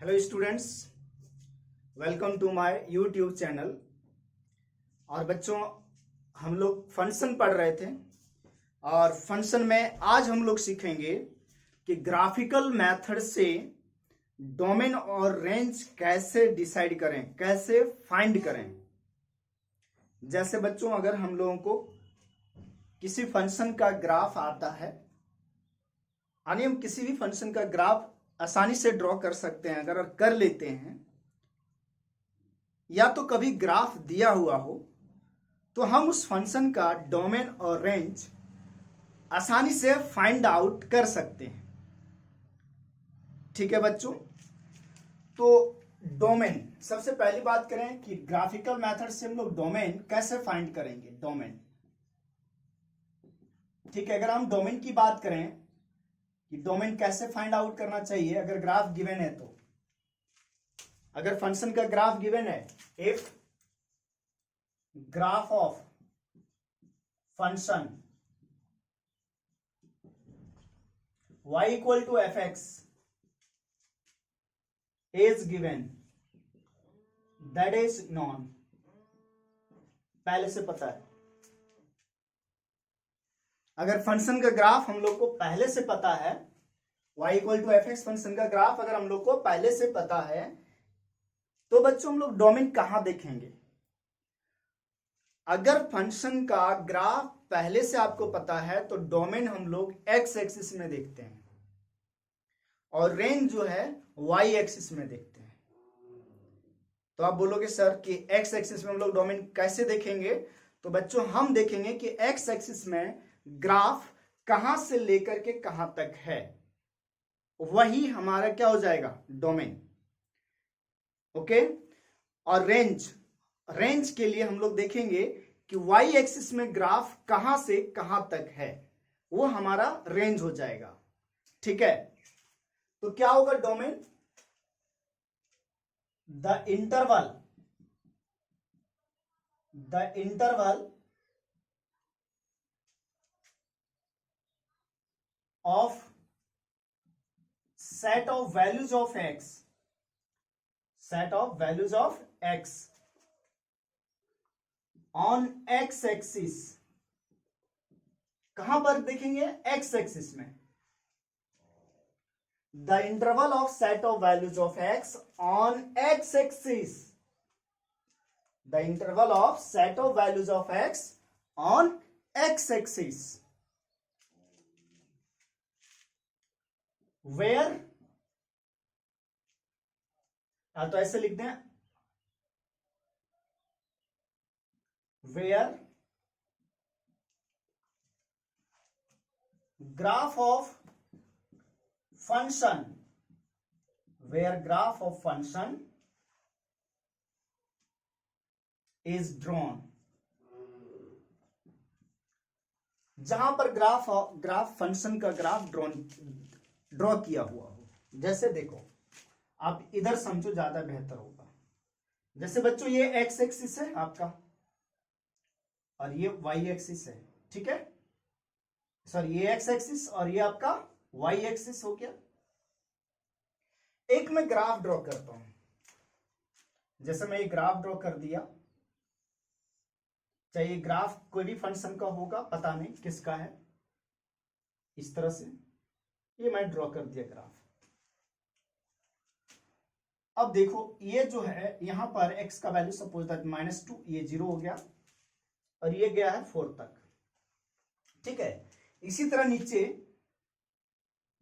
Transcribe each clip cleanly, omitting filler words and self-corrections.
Hello students, welcome to my YouTube channel. और बच्चों, हम लोग फंक्शन पढ़ रहे थे और फंक्शन में आज हम लोग सीखेंगे कि ग्राफिकल मेथड से डोमेन और रेंज कैसे डिसाइड करें, कैसे फाइंड करें। जैसे बच्चों, अगर हम लोगों को किसी फंक्शन का ग्राफ आता है, यानी हम किसी भी फंक्शन का ग्राफ आसानी से ड्रॉ कर सकते हैं अगर कर लेते हैं, या तो कभी ग्राफ दिया हुआ हो तो हम उस फंक्शन का डोमेन और रेंज आसानी से फाइंड आउट कर सकते हैं। ठीक है बच्चों, तो डोमेन, सबसे पहली बात करें कि ग्राफिकल मेथड से हम लोग डोमेन कैसे फाइंड करेंगे। डोमेन, ठीक है, अगर हम डोमेन की बात करें कि डोमेन कैसे फाइंड आउट करना चाहिए, अगर ग्राफ गिवन है तो, अगर फंक्शन का ग्राफ गिवन है, if graph of function y equal to F X is given, that is known, पहले से पता है। अगर फंक्शन का ग्राफ हम लोग को पहले से पता है, y equal to F X function का ग्राफ अगर हम लोग को पहले से पता है, तो बच्चों हम लोग डोमेन कहां देखेंगे। अगर फंक्शन का ग्राफ पहले से आपको पता है तो डोमेन हम लोग एक्स एक्सिस में देखते हैं और रेंज जो है वाई एक्सिस में देखते हैं। तो आप बोलोगे सर कि एक्स एक्सिस में हम लोग डोमेन कैसे देखेंगे, तो बच्चों हम देखेंगे कि एक्स एक्सिस में ग्राफ कहां से लेकर के कहां तक है, वही हमारा क्या हो जाएगा, डोमेन। ओके, और रेंज, रेंज के लिए हम लोग देखेंगे कि वाई एक्सिस में ग्राफ कहां से कहां तक है, वो हमारा रेंज हो जाएगा। ठीक है, तो क्या होगा domain, the interval of set of values of x, set of values of x on x axis, कहां पर देखेंगे, x axis में। the interval of set of values of x on x axis, the interval of set of values of x on x axis where, तो ऐसे लिखते हैं, where graph of function, where graph of function is drawn, जहां पर graph function का graph draw किया हुआ हो। जैसे देखो, आप इधर समझो, ज्यादा बेहतर होगा। जैसे बच्चों ये एक्स एक्सिस है आपका और ये वाई एक्सिस है, ठीक है, सॉरी ये एक्स एक्सिस और ये आपका वाई एक्सिस हो गया। एक मैं ग्राफ ड्रॉ करता हूं, जैसे मैं ये ग्राफ ड्रॉ कर दिया, चाहे ये ग्राफ कोई भी फंक्शन का होगा, पता नहीं किसका है, इस तरह से ये मैं ड्रॉ कर दिया ग्राफ। अब देखो ये जो है, यहां पर x का वैल्यू सपोज दैट -2, ये 0 हो गया और ये गया है 4 तक। ठीक है, इसी तरह नीचे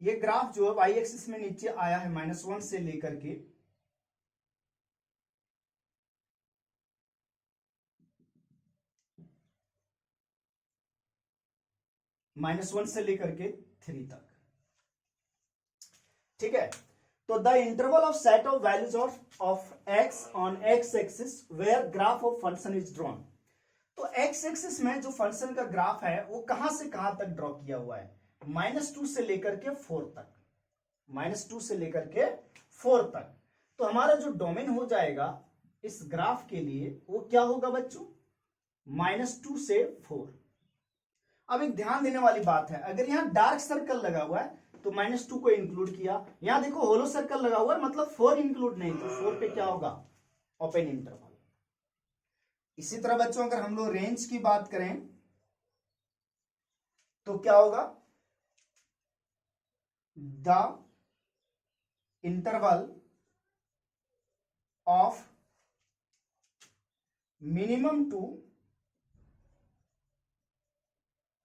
ये ग्राफ जो है y एक्सिस में नीचे आया है -1 से लेकर के -3 तक। ठीक है, तो the interval of set of values of x on x axis where graph of function is drawn. तो x एक्सिस में जो फंक्शन का ग्राफ है वो कहां से कहां तक ड्रॉ किया हुआ है, -2 से लेकर के 4 तक, -2 से लेकर के 4 तक। तो हमारा जो डोमेन हो जाएगा इस ग्राफ के लिए वो क्या होगा बच्चों, -2 से 4। अब एक ध्यान देने वाली बात है, अगर यहां डार्क सर्कल लगा हुआ है तो -2 को इंक्लूड किया। यहां देखो होलो सर्कल लगा हुआ है, मतलब 4 इंक्लूड नहीं, तो 4 पे क्या होगा, ओपन इंटरवल। इसी तरह बच्चों अगर हम लोग रेंज की बात करें तो क्या होगा, the interval of minimum to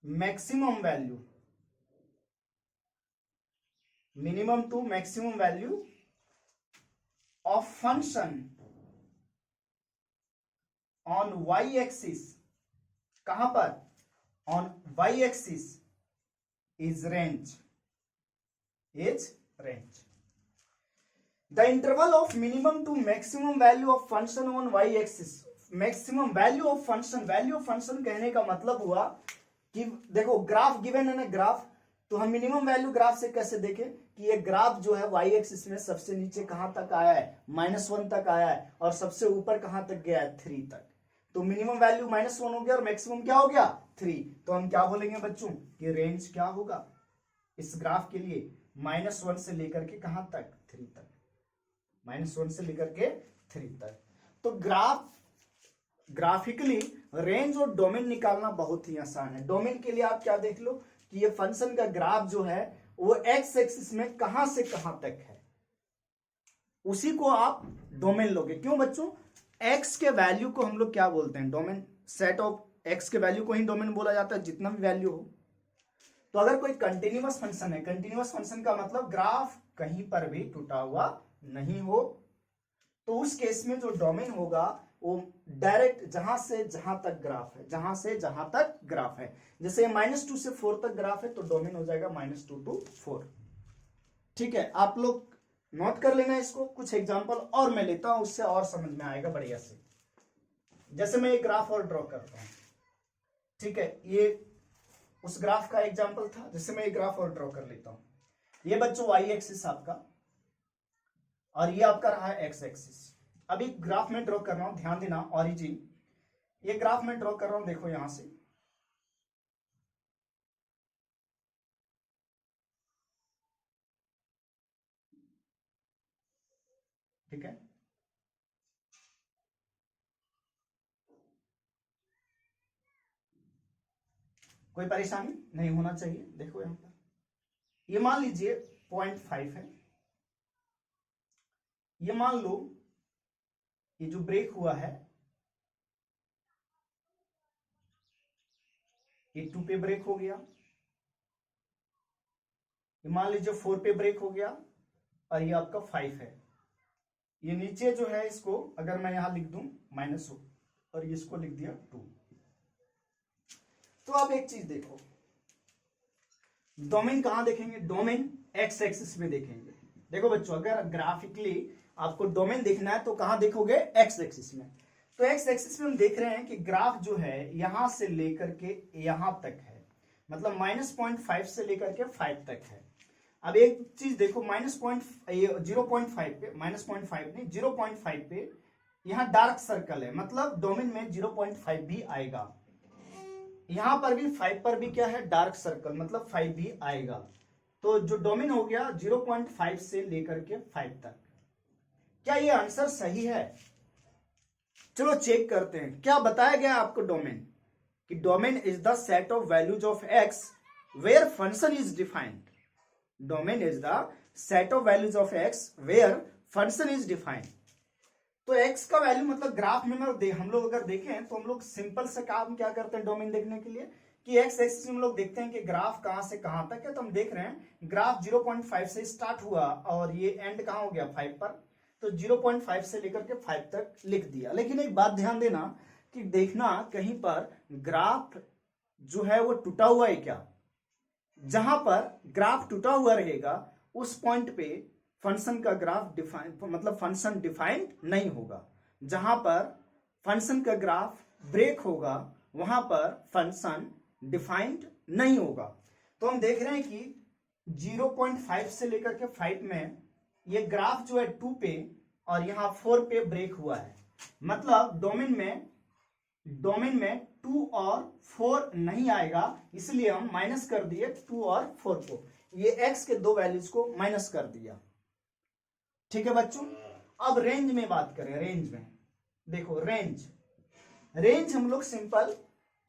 maximum value, minimum to maximum value of function on Y axis, कहां पर, on Y axis is range, is range. The interval of minimum to maximum value of function on Y axis, maximum value of function, value of function कहने का मतलब हुआ कि देखो graph given है ना, ग्राफ, तो हम मिनिमम वैल्यू ग्राफ से कैसे देखें कि ये ग्राफ जो है वाई एक्सिस में सबसे नीचे कहां तक आया है, -1 तक आया है, और सबसे ऊपर कहां तक गया है, 3 तक। तो मिनिमम वैल्यू -1 हो गया और मैक्सिमम क्या हो गया, 3। तो हम क्या बोलेंगे बच्चों कि रेंज क्या होगा इस ग्राफ के लिए, -1 से लेकर के कहां तक, 3 तक, -1 से लेकर के 3 तक। तो ग्राफिकली रेंज और डोमेन निकालना बहुत ही आसान है। डोमेन के लिए आप क्या देख लो कि ये फंक्शन का ग्राफ जो है वो एक्स एक्सिस में कहां से कहां तक है, उसी को आप डोमेन लोगे। क्यों बच्चों, एक्स के वैल्यू को हम लोग क्या बोलते हैं, डोमेन, सेट ऑफ एक्स के वैल्यू को ही डोमेन बोला जाता है, जितना भी वैल्यू हो। तो अगर कोई कंटिन्यूअस फंक्शन है, कंटिन्यूअस फंक्शन का मतलब ग्राफ कहीं पर भी टूटा हुआ नहीं हो, तो उस केस में जो डोमेन होगा वो डायरेक्ट जहां से जहां तक ग्राफ है, जहां से जहां तक ग्राफ है। जैसे -2 से 4 तक ग्राफ है तो डोमेन हो जाएगा -2 to 4। ठीक है, आप लोग नोट कर लेना इसको। कुछ एग्जांपल और मैं लेता हूं, उससे और समझ में आएगा बढ़िया से। जैसे मैं एक ग्राफ और ड्रॉ करता हूं, ठीक है, ये उस ग्राफ का एग्जांपल था। जैसे मैं एक ग्राफ और ड्रॉ कर लेता हूं। ये बच्चों वाई एक्सिस आपका, और ये आपका रहा है एक्स एक्सिस। अभी ग्राफ में ड्रॉ कर रहा हूं, ध्यान देना, ऑरिजिन, ये ग्राफ में ड्रॉ कर रहा हूं, देखो यहां से, ठीक है, कोई परेशानी नहीं होना चाहिए। देखो यहां पर ये मान लीजिए 0.5 है, ये मान लो ये जो ब्रेक हुआ है ये 2 पे ब्रेक हो गया, ये मान लीजिए 4 पे ब्रेक हो गया, और ये आपका 5 है। ये नीचे जो है इसको अगर मैं यहां लिख दूं -1 और ये इसको लिख दिया 2। तो आप एक चीज देखो, डोमेन कहां देखेंगे, डोमेन एक्स एक्सिस में देखेंगे। देखो बच्चों, अगर ग्राफिकली आपको डोमेन देखना है तो कहां देखोगे, एक्स एक्सिस में। तो एक्स एक्सिस में हम देख रहे हैं कि ग्राफ जो है यहां से लेकर के यहां तक है, मतलब -0.5 से लेकर के 5 तक है। अब एक चीज देखो, -0.5 पे, -0.5 नहीं 0.5 पे यहां डार्क सर्कल है, मतलब डोमेन में 0.5 भी आएगा। यहां पर भी 5 पर भी क्या है, डार्क सर्कल, मतलब 5 भी आएगा। तो जो डोमेन हो गया 0.5 से लेकर के 5 तक। क्या ये आंसर सही है? चलो चेक करते हैं। क्या बताया गया आपको डोमेन, कि domain is the set of values of X where function is defined. Domain is the set of values of X where function is defined. तो एक्स का वैल्यू मतलब ग्राफ में हम लोग अगर देखें तो हम लोग सिंपल से काम क्या करते हैं डोमेन देखने के लिए, कि एक्स एक्सिस में हम लोग देखते हैं कि ग्राफ कहां से कहां तक है। तो हम देख रहे हैं ग्राफ 0.5 से स्टार्ट हुआ और ये एंड कहां हो गया, 5 पर। तो 0.5 से लेकर के 5 तक लिख दिया। लेकिन एक बात ध्यान देना कि देखना कहीं पर ग्राफ जो है वो टूटा हुआ है क्या। जहां पर ग्राफ टूटा हुआ रहेगा उस पॉइंट पे फंक्शन का ग्राफ डिफाइन, मतलब फंक्शन डिफाइंड नहीं होगा। जहां पर फंक्शन का ग्राफ ब्रेक होगा वहां पर फंक्शन डिफाइंड नहीं होगा। तो हम देख रहे हैं कि 0.5 से लेकर के 5 में ये ग्राफ जो है 2 पे और यहां 4 पे ब्रेक हुआ है, मतलब डोमेन में 2 और 4 नहीं आएगा, इसलिए हम माइनस कर दिए 2 और 4 को। ये x के दो वैल्यूज को माइनस कर दिया। ठीक है बच्चों, अब रेंज में बात करें। रेंज में देखो, रेंज हम लोग सिंपल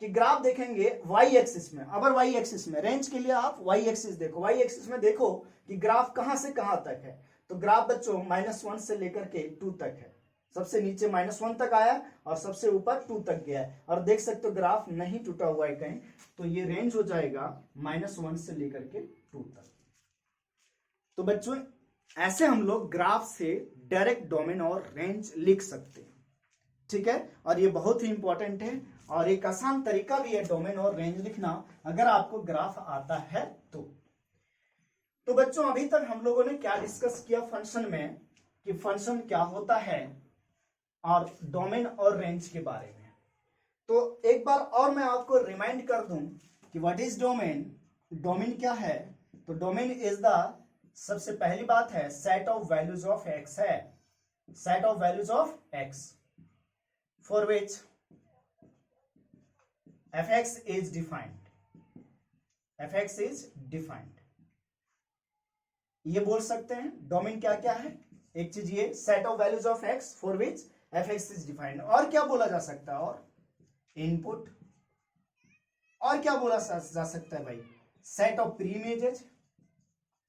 कि ग्राफ देखेंगे वाई एक्सिस में। अगर वाई एक्सिस में, रेंज के लिए आप वाई एक्सिस देखो, वाई एक्सिस में देखो कि ग्राफ कहां से कहां तक है। तो ग्राफ बच्चों -1 से लेकर के 2 तक है। सबसे नीचे -1 तक आया और सबसे ऊपर 2 तक गया है, और देख सकते हो ग्राफ नहीं टूटा हुआ है कहीं। तो ये रेंज हो जाएगा -1 से लेकर के 2 तक। तो बच्चों ऐसे हम लोग ग्राफ से डायरेक्ट डोमेन और रेंज लिख सकते हैं। ठीक है, और ये बहुत ही इंपॉर्टेंट है और एक आसान तरीका भी है डोमेन और रेंज लिखना, अगर आपको ग्राफ आता है तो बच्चों अभी तक हम लोगों ने क्या डिस्कस किया फंक्शन में, कि फंक्शन क्या होता है और डोमेन और रेंज के बारे में। तो एक बार और मैं आपको रिमाइंड कर दूं कि व्हाट इज डोमेन। डोमेन क्या है? तो डोमेन इज द, सबसे पहली बात है, set of values of X है, set of values of X for which fx is defined, fx is defined। ये बोल सकते हैं डोमेन क्या क्या है। एक चीज ये set of values of x for which fx is defined। और क्या बोला जा सकता है? और इनपुट। और क्या बोला जा सकता है भाई? Set of pre images,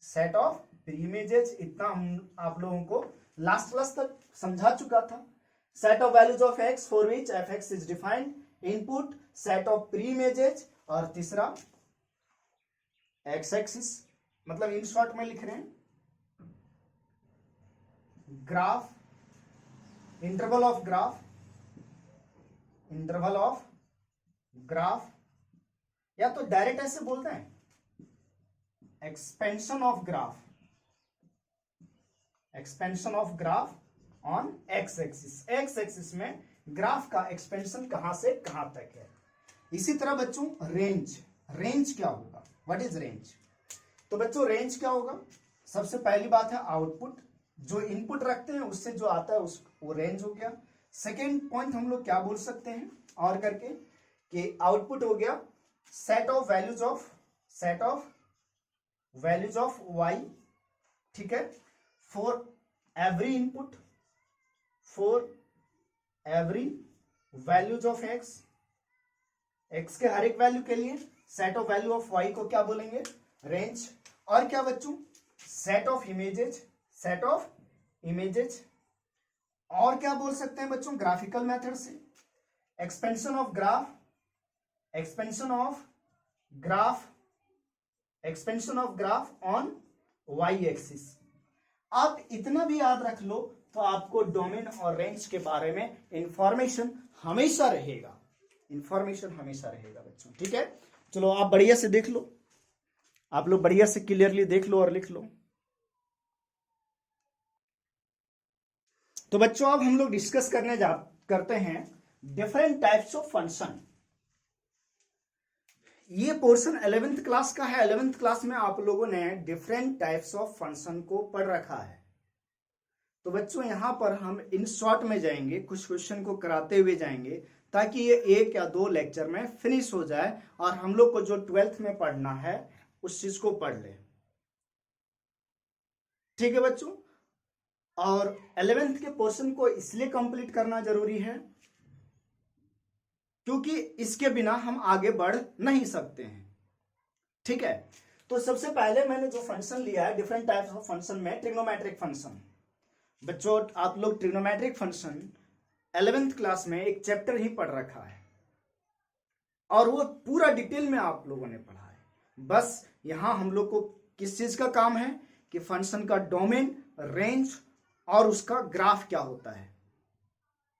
set of pre images. इतना हम आप लोगों को लास्ट क्लास तक समझा चुका था। Set of values of x for which fx is defined, input, set of pre images, और तीसरा x एक्सिस। मतलब इन शॉर्ट में लिख रहे हैं graph, interval of graph, interval of graph, या तो डायरेक्ट ऐसे बोलते हैं expansion of graph, expansion of graph on x axis. X axis में ग्राफ का एक्सपेंशन कहां से कहां तक है। इसी तरह बच्चों रेंज, रेंज क्या होगा? What is range? तो बच्चों रेंज क्या होगा? सबसे पहली बात है आउटपुट, जो इनपुट रखते हैं उससे जो आता है वो रेंज हो गया। सेकेंड पॉइंट हम लोग क्या बोल सकते हैं और करके, कि आउटपुट हो गया set of values of, set of values of y. ठीक है, for every input, for every values of x, x के हर एक वैल्यू के लिए set of value of y को क्या बोलेंगे? रेंज। और क्या बच्चों? Set of images, set of images. और क्या बोल सकते हैं बच्चों ग्राफिकल मेथड से? Expansion of graph, expansion of graph, expansion of graph on Y axis. आप इतना भी याद रख लो तो आपको डोमेन और रेंज के बारे में इंफॉर्मेशन हमेशा रहेगा, इंफॉर्मेशन हमेशा रहेगा बच्चों। ठीक है, चलो आप बढ़िया से देख लो, आप लोग बढ़िया से क्लियरली देख लो और लिख लो। तो बच्चों अब हम लोग डिस्कस करते हैं डिफरेंट टाइप्स ऑफ फंक्शन। ये पोर्शन 11th क्लास का है। 11th क्लास में आप लोगों ने डिफरेंट टाइप्स ऑफ फंक्शन को पढ़ रखा है। तो बच्चों यहां पर हम इन शॉर्ट में जाएंगे, कुछ क्वेश्चन को कराते हुए जाएंगे, ताकि ये 1 या 2 लेक्चर में फिनिश हो जाए और हम लोग को जो 12th में पढ़ना है उस चीज को पढ़ ले। ठीक है बच्चों, और 11th के पोर्शन को इसलिए कंप्लीट करना जरूरी है क्योंकि इसके बिना हम आगे बढ़ नहीं सकते हैं। ठीक है, तो सबसे पहले मैंने जो फंक्शन लिया है डिफरेंट टाइप्स ऑफ फंक्शन में, ट्रिग्नोमेट्रिक फंक्शन। बच्चों आप लोग ट्रिग्नोमेट्रिक फंक्शन 11th क्लास में एक चैप्टर ही पढ़ रखा है और वो पूरा डिटेल में आप लोगों ने पढ़ा है। बस यहां हम लोग को किस चीज का काम है कि फंक्शन का डोमेन, रेंज और उसका ग्राफ क्या होता है।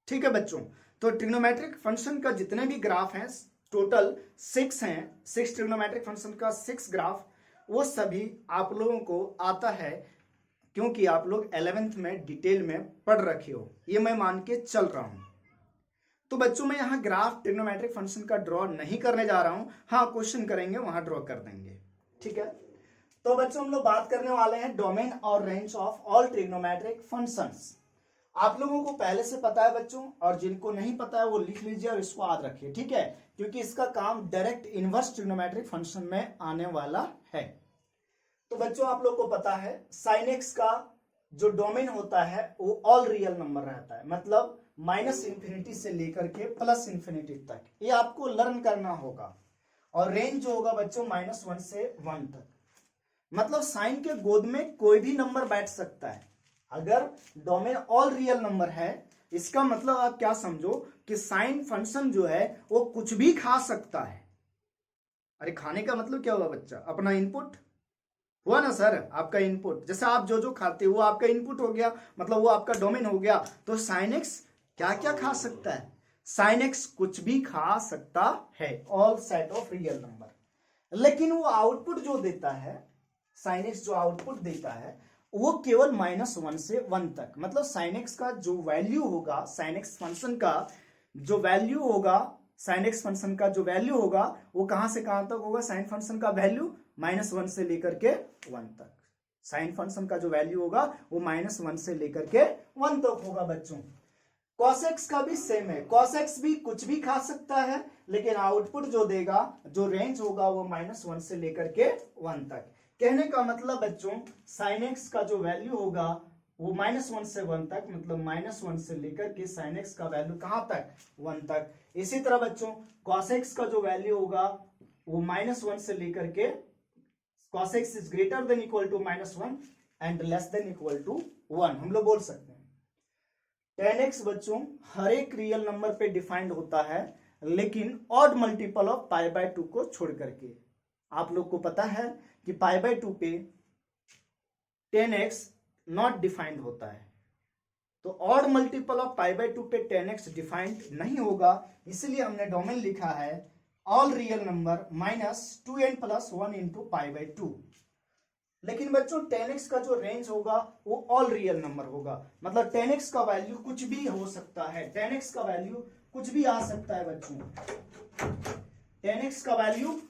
ठीक है बच्चों, तो ट्रिग्नोमेट्रिक फंक्शन का जितने भी ग्राफ हैं टोटल 6 हैं, 6 ट्रिग्नोमेट्रिक फंक्शन का 6 ग्राफ, वो सभी आप लोगों को आता है क्योंकि आप लोग 11th में डिटेल में पढ़ रखे हो, ये मैं मान के चल रहा हूं। तो बच्चों मैं यहाँ ग्राफ ट्रिग्नोमेट्रिक फंक्शन का ड्रॉ नहीं करने जा रहा हूं, हाँ क्वेश्चन करेंगे वहां ड्रॉ कर देंगे। ठीक है, तो बच्चों हम लोग बात करने वाले हैं डोमेन और range of all trigonometric functions. आप लोगों को पहले से पता है बच्चों, और जिनको नहीं पता है वो लिख लीजिए और इसको याद रखिए। ठीक है, क्योंकि इसका काम डायरेक्ट इनवर्स ट्रिग्नोमेट्रिक फंक्शन में आने वाला है। तो बच्चों आप लोग को पता है साइन एक्स का जो डोमेन होता है वो ऑल रियल नंबर रहता है, मतलब माइनस इंफिनिटी से लेकर के प्लस इंफिनिटी तक, ये आपको लर्न करना होगा। और रेंज जो होगा बच्चों -1 से 1 तक, मतलब साइन के गोद में कोई भी नंबर बैठ सकता है। अगर डोमेन ऑल रियल नंबर है, इसका मतलब आप क्या समझो कि साइन फंक्शन जो है वो कुछ भी खा सकता है। अरे खाने का मतलब क्या हुआ बच्चा? अपना इनपुट हुआ ना सर, आपका इनपुट। जैसे आप जो जो खाते हो वो आपका इनपुट हो गया, मतलब वो आपका डोमेन हो गया। तो साइन एक्स क्या क्या खा सकता है? साइन एक्स कुछ भी खा सकता है, all set of real number. लेकिन वो आउटपुट जो देता है, साइन एक्स जो आउटपुट देता है वो केवल -1 से 1 तक, मतलब साइन एक्स का जो वैल्यू होगा, साइन एक्स फंक्शन का जो वैल्यू होगा, साइन एक्स फंक्शन का जो वैल्यू होगा वो कहां से कहां तक होगा? साइन फंक्शन का वैल्यू -1 से लेकर के 1 तक। साइन फंक्शन का जो वैल्यू होगा वो -1 से लेकर के 1 तक होगा बच्चों। cos x का भी सेम है, cos x भी कुछ भी खा सकता है, लेकिन आउटपुट जो देगा, जो रेंज होगा वो -1 से लेकर के 1 तक। कहने का मतलब बच्चों साइन एक्स का जो वैल्यू होगा वो -1 से 1 तक, मतलब -1 से लेकर के साइन एक्स का वैल्यू कहां तक? 1 तक। इसी तरह बच्चों cos x का जो वैल्यू होगा वो -1 से लेकर के, cos x is greater than equal to -1 and less than equal to 1, हम लोग बोल सकते हैं। tan x बच्चों हर एक रियल नंबर पे डिफाइंड होता है, लेकिन ऑड मल्टीपल ऑफ π/2 को छोड़ करके। आप लोग को पता है कि π/2 पे tan x नॉट डिफाइंड होता है, तो ऑड मल्टीपल ऑफ π/2 पे tan x डिफाइंड नहीं होगा, इसलिए हमने डोमेन लिखा है ऑल रियल नंबर -2n + 1 × π/2। लेकिन बच्चों tan x का जो रेंज होगा वो ऑल रियल नंबर होगा, मतलब tan x का वैल्यू कुछ भी हो सकता है, tan x का वैल्यू कुछ भी आ सकता है बच्चों, tan x का वैल्यू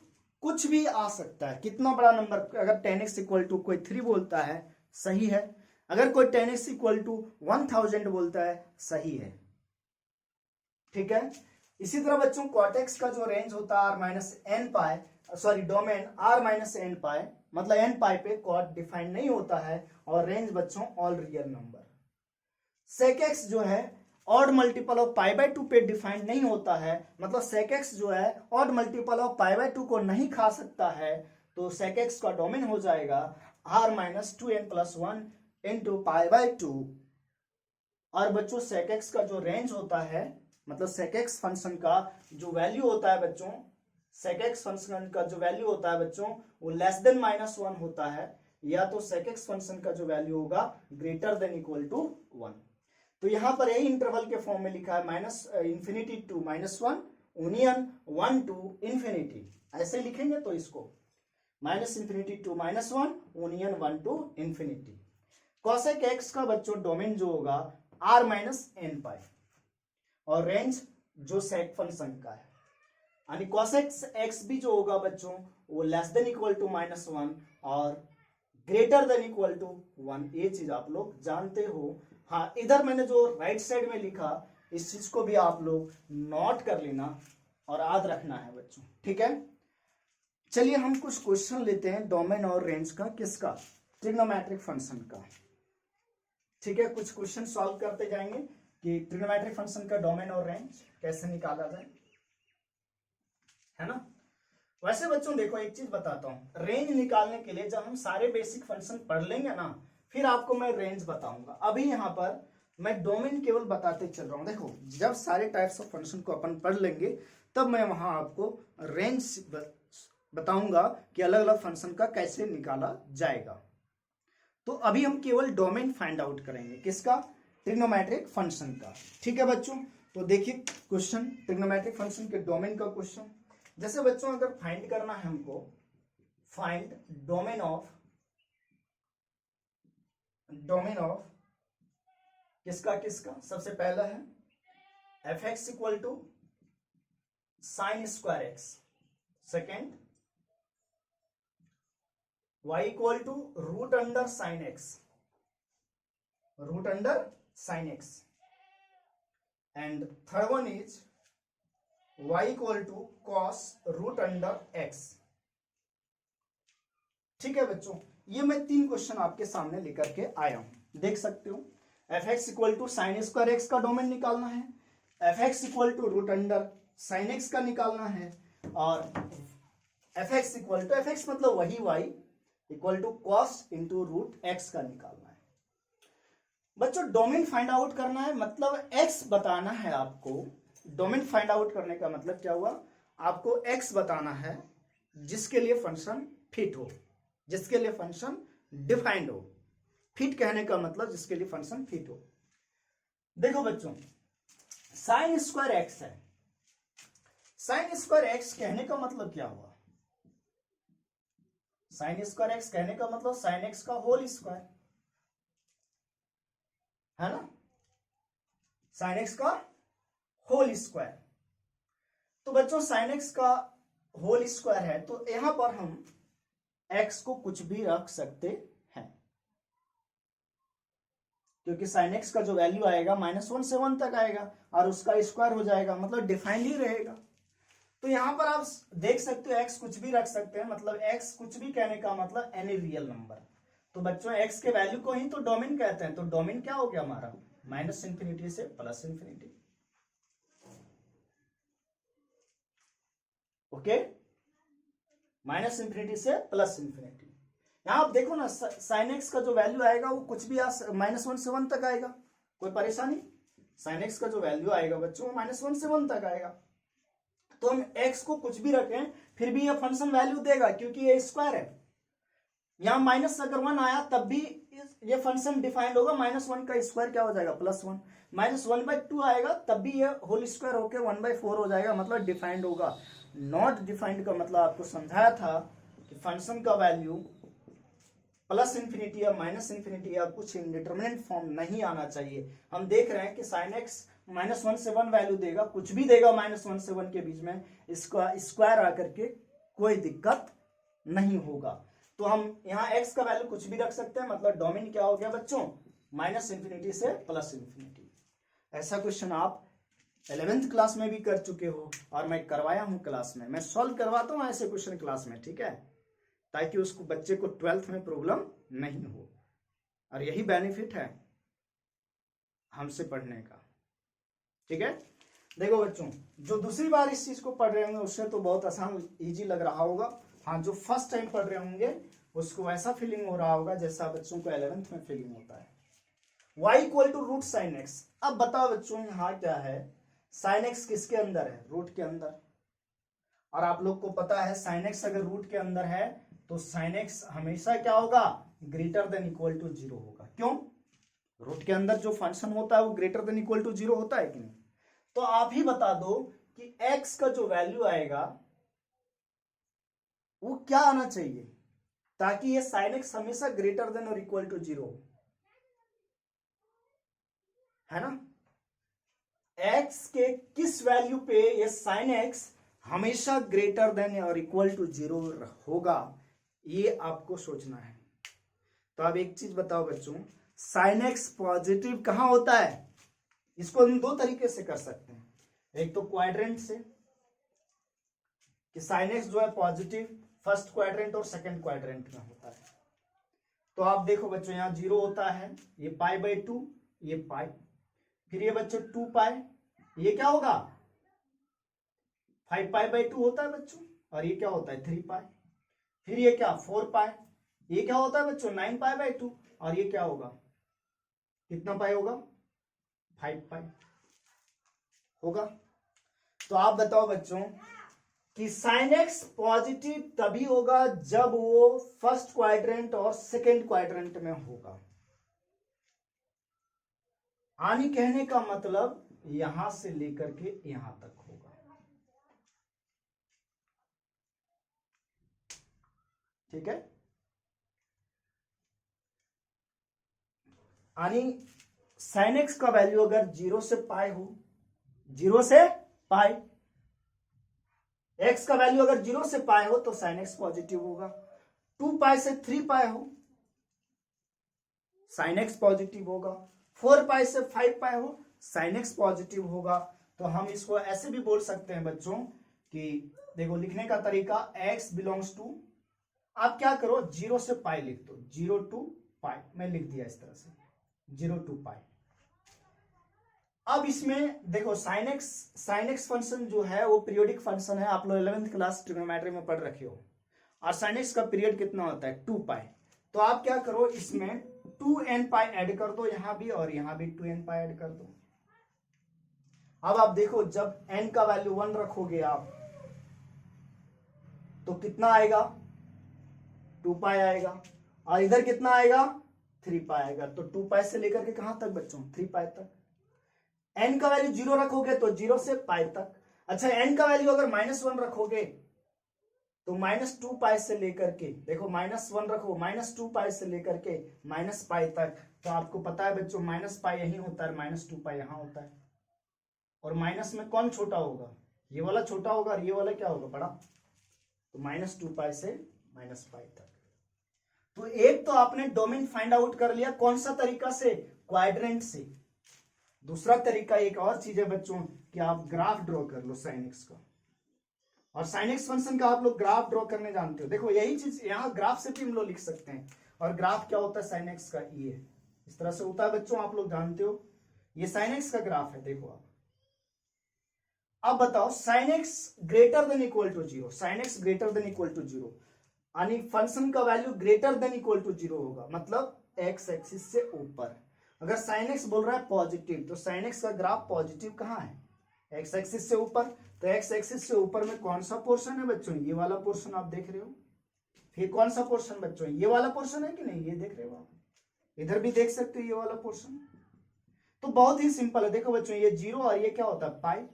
कुछ भी आ सकता है। कितना बड़ा नंबर, अगर tan x = कोई 3 बोलता है सही है, अगर कोई tan x = 1000 बोलता है सही है, ठीक है। इसी तरह बच्चों cot x का जो रेंज होता है डोमेन r-n π, मतलब n π पे cot डिफाइन नहीं होता है, और रेंज बच्चों all real number. sec x जो है ऑड मल्टीपल ऑफ π/2 पे डिफाइन नहीं होता है, मतलब sec x जो है ऑड मल्टीपल ऑफ π/2 को नहीं खा सकता है, तो sec x का डोमेन हो जाएगा r-2n + 1 × π/2। और बच्चों sec x का जो रेंज होता है, मतलब sec x फंक्शन का जो वैल्यू होता है बच्चों, sec x फंक्शन का जो वैल्यू होता है बच्चों वो लेस देन -1 होता है, या तो sec x फंक्शन का जो वैल्यू होगा ग्रेटर देन इक्वल टू 1। तो यहां पर यही इंटरवल के फॉर्म में लिखा है -∞ to -1 यूनियन 1 to ∞, ऐसे लिखेंगे तो इसको -∞ to -1 union 1 to ∞। cosec x का बच्चों डोमेन जो होगा r-n π, और रेंज जो सेक फंक्शन का है, यानी cosec x भी जो होगा बच्चों वो लेस देन इक्वल टू -1 और ग्रेटर देन इक्वल टू 1, ये चीज आप लोग जानते हो। हाँ, इधर मैंने जो राइट साइड में लिखा इस चीज को भी आप लोग नोट कर लेना और याद रखना है बच्चों, ठीक है। चलिए हम कुछ क्वेश्चन लेते हैं डोमेन और रेंज का, किसका? ट्रिग्नोमेट्रिक फंक्शन का, ठीक है। कुछ क्वेश्चन सॉल्व करते जाएंगे कि ट्रिग्नोमेट्रिक फंक्शन का डोमेन और रेंज कैसे निकाला जाए, है ना। वैसे बच्चों देखो एक चीज बताता हूं, रेंज निकालने के लिए जब हम सारे बेसिक फंक्शन पढ़ लेंगे ना, फिर आपको मैं रेंज बताऊंगा। अभी यहाँ पर मैं डोमेन केवल बताते चल रहा हूं। देखो जब सारे टाइप्स ऑफ फंक्शन को अपन पढ़ लेंगे तब मैं वहां आपको रेंज बताऊंगा कि अलग अलग फंक्शन का कैसे निकाला जाएगा। तो अभी हम केवल डोमेन फाइंड आउट करेंगे, किसका? ट्रिग्नोमेट्रिक फंक्शन का, ठीक है बच्चों। तो देखिए क्वेश्चन ट्रिग्नोमेट्रिक फंक्शन के डोमेन का क्वेश्चन। जैसे बच्चों अगर फाइंड करना है हमको, फाइंड डोमेन ऑफ किसका किसका, सबसे पहला है f(x) = sin²x, second y √sin x, and third one is y cos √x। ठीक है बच्चों, ये मैं 3 क्वेश्चन आपके सामने लेकर के आया हूं, देख सकते हो। F x equal to sine square x का डोमेन निकालना है, f x equal to root under sine x का निकालना है, और f x equal to, F x मतलब वही y equal to cos into root x का निकालना है। बच्चों डोमेन फाइंड आउट करना है, मतलब एक्स बताना है आपको। डोमेन फाइंड आउट करने का मतलब क्या हुआ, आपको एक्स बताना है जिसके लिए फंक्शन फिट हो, जिसके लिए फंक्शन डिफाइंड हो। फिट कहने का मतलब जिसके लिए फंक्शन फिट हो। देखो बच्चों, साइन स्क्वायर एक्स है, साइन स्क्वायर एक्स कहने का मतलब क्या हुआ, साइन स्क्वायर एक्स कहने का मतलब साइन एक्स का होल स्क्वायर है ना, साइन एक्स का होल स्क्वायर। तो बच्चों साइन एक्स का होल स्क्वायर है, तो यहां पर हम एक्स को कुछ भी रख सकते हैं, क्योंकि साइन एक्स का जो वैल्यू आएगा -1 से 1 तक आएगा और उसका स्क्वायर हो जाएगा, मतलब डिफाइंड ही रहेगा। तो यहां पर आप देख सकते हो एक्स कुछ भी रख सकते हैं, मतलब एक्स कुछ भी कहने का मतलब एनी रियल नंबर। तो बच्चों एक्स के वैल्यू को ही तो डोमेन कहते हैं। तो डोमेन क्या हो गया हमारा, -∞ से +∞। ओके, -∞ से +∞। यहां आप देखो ना, साइन एक्स का जो वैल्यू आएगा वो कुछ भी -1 से 1 तक आएगा, कोई परेशानी। साइन एक्स का जो वैल्यू आएगा बच्चों -1 से 1 तक आएगा। तो हम एक्स को कुछ भी रखें फिर भी ये फंक्शन वैल्यू देगा, क्योंकि ये स्क्वायर है। यहां माइनस अगर 1 आया तब भी ये फंक्शन डिफाइंड होगा, -1 का स्क्वायर क्या हो जाएगा +1। -1/2 आएगा तब भी ये होल स्क्वायर होके 1/4 हो जाएगा, मतलब डिफाइंड होगा। नॉट डिफाइंड का मतलब आपको समझाया था कि फंक्शन का वैल्यू +∞ या -∞ या कुछ इंडिटरमिनेट फॉर्म नहीं आना चाहिए। हम देख रहे हैं कि साइन एक्स -1 से 1 वैल्यू देगा, कुछ भी देगा -1 से 1 के बीच में, इसका स्क्वायर आकर के कोई दिक्कत नहीं होगा। तो हम यहाँ x का वैल्यू कुछ भी रख सकते हैं, मतलब डोमेन क्या हो गया बच्चों, -∞ से +∞। ऐसा क्वेश्चन आप 11th क्लास में भी कर चुके हो और मैं करवाया हूं क्लास में, मैं सॉल्व करवाता हूं ऐसे क्वेश्चन क्लास में, ठीक है, ताकि उसको बच्चे को 12th में प्रॉब्लम नहीं हो। और यही बेनिफिट है हमसे पढ़ने का, ठीक है। देखो बच्चों, जो दूसरी बार इस चीज को पढ़ रहे होंगे उससे तो बहुत आसान इजी लग रहा होगा। हाँ, जो फर्स्ट टाइम पढ़ रहे होंगे उसको ऐसा फीलिंग हो रहा होगा जैसा बच्चों को 11th में फीलिंग होता है। y equal to root sine x. अब बताओ बच्चों यहाँ क्या है, साइन एक्स किसके अंदर है, रूट के अंदर। और आप लोग को पता है साइन एक्स अगर रूट के अंदर है तो साइन एक्स हमेशा क्या होगा, ग्रेटर देन इक्वल टू 0 होगा। क्यों, रूट के अंदर जो फंक्शन होता है वो ग्रेटर देन इक्वल टू 0 होता है कि नहीं। तो आप ही बता दो कि x का जो वैल्यू आएगा वो क्या आना चाहिए, ताकि ये साइन एक्स हमेशा ग्रेटर देन और इक्वल टू 0 है ना। x के किस वैल्यू पे ये साइन एक्स हमेशा ग्रेटर देन और इक्वल टू 0 होगा, ये आपको सोचना है। तो अब एक चीज बताओ बच्चों, साइन एक्स पॉजिटिव कहां होता है, इसको हम 2 तरीके से कर सकते हैं। एक तो क्वाड्रेंट से, कि साइन एक्स जो है पॉजिटिव फर्स्ट क्वाड्रेंट और सेकंड क्वाड्रेंट में होता है। तो आप देखो बच्चों, यहाँ 0 होता है, ये π/2, ये पाई, फिर ये बच्चों 2π, ये क्या होगा 5π/2 होता है बच्चों, और ये क्या होता है 3π, फिर ये क्या 4π, ये क्या होता है बच्चों 9π/2, और ये क्या होगा, कितना पाई होगा 5π होगा। तो आप बताओ बच्चों कि साइन एक्स पॉजिटिव तभी होगा जब वो फर्स्ट क्वाड्रेंट और सेकंड क्वाड्रेंट में होगा। आनी कहने का मतलब यहां से लेकर के यहां तक होगा, ठीक है। आनी साइन एक्स का वैल्यू अगर 0 से पाई हो, 0 से पाई, एक्स का वैल्यू अगर 0 से पाई हो तो साइन एक्स पॉजिटिव होगा। 2π से 3π हो, साइन एक्स पॉजिटिव होगा। 4π से 5π हो, साइन एक्स पॉजिटिव होगा। तो हम इसको ऐसे भी बोल सकते हैं बच्चों कि देखो लिखने का तरीका, x बिलोंग्स टू आप क्या करो, 0 से पाई लिख दो, 0 टू पाई, मैं लिख दिया इस तरह से 0 टू पाई। अब इसमें देखो साइन एक्स फंक्शन जो है वो पीरियोडिक फंक्शन है, आप लोग 11th क्लास ट्रिग्नोमेट्री में पढ़ रखे हो, और साइन एक्स का पीरियड कितना होता है 2 पाई। तो आप क्या करो, इसमें 2n पाई ऐड कर दो यहां भी, और यहां भी 2n पाई ऐड कर दो। अब आप देखो जब n का वैल्यू 1 रखोगे आप तो कितना आएगा, 2 पाई आएगा, और इधर कितना आएगा 3 पाई आएगा। तो 2 पाई से लेकर के कहां तक बच्चों, 3 पाई तक। n का वैल्यू 0 रखोगे तो 0 से पाई तक। अच्छा n का वैल्यू अगर -1 रखोगे तो -2 पाई से लेकर के, देखो -1 रखो, -2 पाई से लेकर के -पाई तक। तो आपको पता है बच्चों -पाई यही होता है, -2 पाई यहां होता है, और माइनस में कौन छोटा होगा, ये वाला छोटा होगा, और ये वाला क्या होगा बड़ा। तो -2 पाई से -पाई तक। तो एक तो आपने डोमेन फाइंड आउट कर लिया, कौन सा तरीका से, क्वाड्रेंट से। दूसरा तरीका एक और चीज है बच्चों कि आप ग्राफ ड्रॉ कर लो साइन एक्स का, और साइन एक्स फंक्शन का आप लोग ग्राफ ड्रॉ करने जानते हो। देखो यही चीज यहाँ ग्राफ से भी हम लोग लिख सकते हैं, और ग्राफ क्या होता है साइन एक्स का, ये इस तरह से होता है बच्चों, आप लोग जानते हो। ये साइन एक्स का ग्राफ है, देखो आप। अब बताओ sine x greater than equal to 0, sine x greater than equal to 0, यानी फंक्शन का value greater than equal to 0 होगा, मतलब एक्स एक्सिस से ऊपर। अगर साइन एक्स बोल रहा है पॉजिटिव, तो साइन एक्स का ग्राफ पॉजिटिव कहाँ है, एक्स एक्सिस से ऊपर। तो एक्स एक्सिस से ऊपर में कौन सा पोर्शन है बच्चों, ये वाला पोर्शन आप देख रहे हो। फिर कौन सा पोर्शन बच्चों, ये वाला पोर्शन है कि नहीं, ये देख रहे हो आप, इधर भी देख सकते हो ये वाला पोर्शन। तो बहुत ही सिंपल है, देखो बच्चों ये 0 और ये क्या होता है पाई।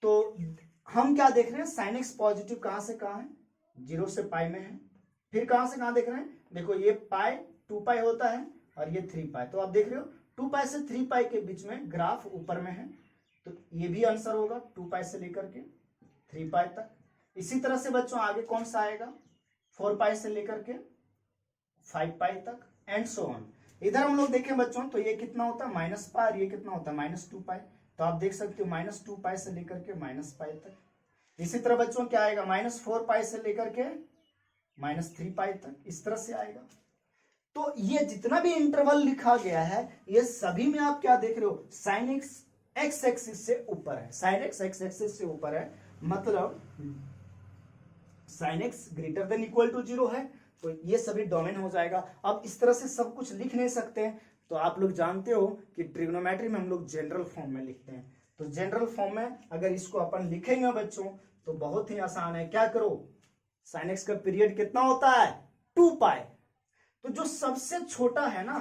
तो हम क्या देख रहे हैं, साइन एक्स पॉजिटिव कहां से कहां है, 0 से पाई में है। फिर कहां से कहां देख रहे हैं, देखो ये पाई 2 पाई होता है, और ये 3 पाई। तो आप देख रहे हो 2 पाई से 3 पाई के बीच में ग्राफ ऊपर में है, तो ये भी आंसर होगा 2 पाई से लेकर के 3 पाई तक। इसी तरह से बच्चों आगे कौन सा आएगा, 4 पाई से लेकर के 5 पाई तक, एंड सो ऑन। इधर हम लोग देखें बच्चों तो ये कितना होता है -पाई, और ये कितना होता है -2 पाई। तो आप देख सकते हो -2 पाई से लेकर के -पाई तक। इसी तरह बच्चों क्या आएगा, -4 पाई से लेकर के -3 पाई तक, इस तरह से आएगा। तो ये जितना भी इंटरवल लिखा गया है, ये सभी में आप क्या देख रहे हो, साइन एक्स एक्स एक्सिस से ऊपर है, साइन एक्स एक्स एक्सिस से ऊपर है, मतलब sine x greater than equal to 0 है। तो ये सभी डोमेन हो जाएगा। अब इस तरह से सब कुछ लिख नहीं सकते हैं, तो आप लोग जानते हो कि ट्रिग्नोमेट्री में हम लोग जनरल फॉर्म में लिखते हैं। तो जनरल फॉर्म में अगर इसको अपन लिखेंगे बच्चों तो बहुत ही आसान है। क्या करो, साइन एक्स का पीरियड कितना होता है 2 पाई। तो जो सबसे छोटा है ना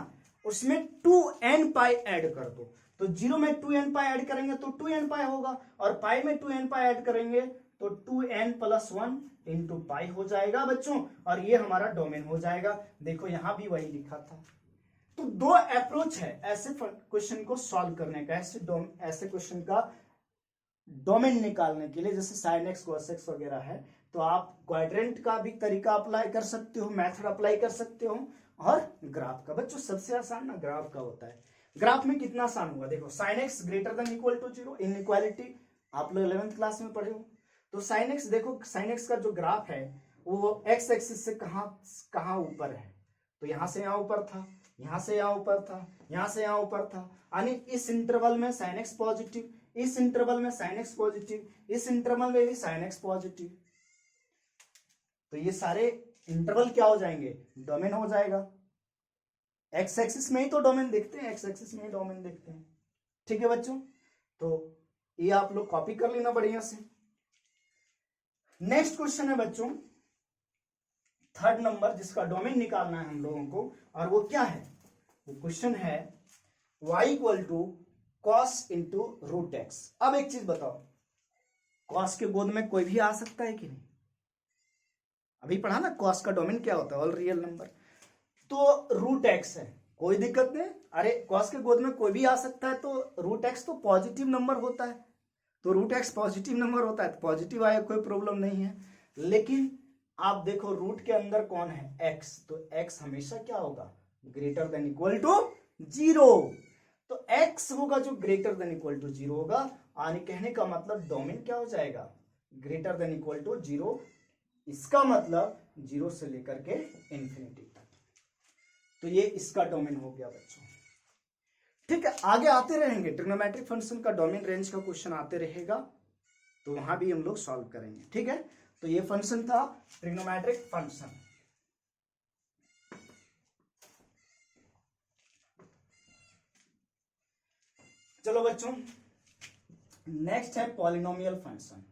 उसमें 2n पाई ऐड कर दो। तो 0 में 2n पाई ऐड करेंगे तो 2n पाई होगा, और पाई में 2n पाई ऐड करेंगे तो 2n + 1 इंटू पाई हो जाएगा बच्चों, और ये हमारा डोमेन हो जाएगा। देखो यहां भी वही लिखा था। तो दो अप्रोच है ऐसे क्वेश्चन को सॉल्व करने का, ऐसे क्वेश्चन का डोमेन निकालने के लिए, जैसे साइन एक्स कॉस एक्स वगैरह है। तो आप क्वाड्रेंट का भी तरीका अप्लाई कर सकते हो, मेथड अप्लाई कर सकते हो, और ग्राफ का। बच्चों सबसे आसान ना ग्राफ का होता है। ग्राफ में कितना आसान हुआ, देखो sine x greater than equal to 0, inequality आप लोग 11th क्लास में पढ़े हो। तो साइन एक्स, देखो साइन एक्स का जो ग्राफ है वो एक्स एक्सिस से कहां ऊपर है। तो यहां से यहां ऊपर था, यहां से यहां ऊपर था, यहां से यहां ऊपर था, यानी इस इंटरवल में साइन एक्स पॉजिटिव, इस इंटरवल में साइन एक्स पॉजिटिव, इस इंटरवल में भी साइन एक्स पॉजिटिव। तो ये सारे इंटरवल क्या हो जाएंगे, डोमेन हो जाएगा। एक्स एक्सिस में ही तो डोमेन देखते हैं, एक्स एक्सिस में ही डोमेन देखते हैं। ठीक है बच्चों, तो ये आप लोग कॉपी कर लेना बढ़िया से। नेक्स्ट क्वेश्चन है बच्चों 3rd नंबर, जिसका डोमेन निकालना है हम लोगों को, और वो क्या है, वो क्वेश्चन है y = cos × √x। अब एक चीज बताओ, cos के गोद में कोई भी आ सकता है कि नहीं, अभी पढ़ा ना cos का डोमेन क्या होता है, ऑल रियल नंबर। तो √x है, कोई दिक्कत नहीं। अरे cos के गोद में कोई भी आ सकता है, तो √x तो पॉजिटिव नंबर होता है, तो √x पॉजिटिव नंबर होता है, तो पॉजिटिव आए कोई प्रॉब्लम नहीं है। लेकिन आप देखो रूट के अंदर कौन है, x, तो x हमेशा क्या होगा, ग्रेटर देन इक्वल टू 0। तो x होगा जो ग्रेटर देन इक्वल टू 0 होगा, यानी कहने का मतलब डोमेन क्या हो जाएगा, ग्रेटर देन इक्वल टू 0। इसका मतलब 0 से लेकर के इन्फिनिटी तक। तो ये इसका डोमेन हो गया बच्चों। ठीक है, आगे आते रहेंगे, ट्रिग्नोमेट्रिक फंक्शन का डोमेन रेंज का क्वेश्चन आते रहेगा, तो वहां भी हम लोग सॉल्व करेंगे। ठीक है, तो ये फंक्शन था ट्रिग्नोमेट्रिक फंक्शन। चलो बच्चों, नेक्स्ट है पॉलिनोमियल फंक्शन।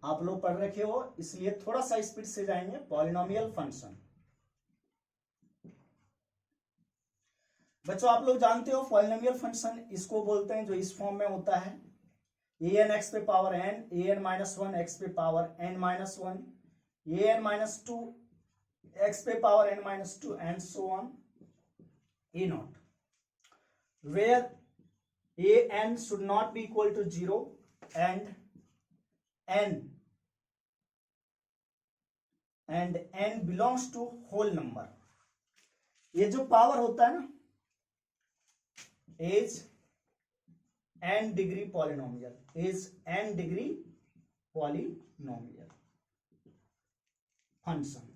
आप लोग पढ़ रखे हो इसलिए थोड़ा सा स्पीड से जाएंगे। पॉलिनोमियल फंक्शन बच्चों आप लोग जानते हो, पॉलिनोमियल फंक्शन इसको बोलते हैं जो इस फॉर्म में होता है, an x पे पावर n, an-1 x पे पावर n-1, an-2 x पे power n-2 and so on a0, where an should not be equal to 0 and n belongs to whole number। ये जो पावर होता है ना, is n degree polynomial, is n degree polynomial function.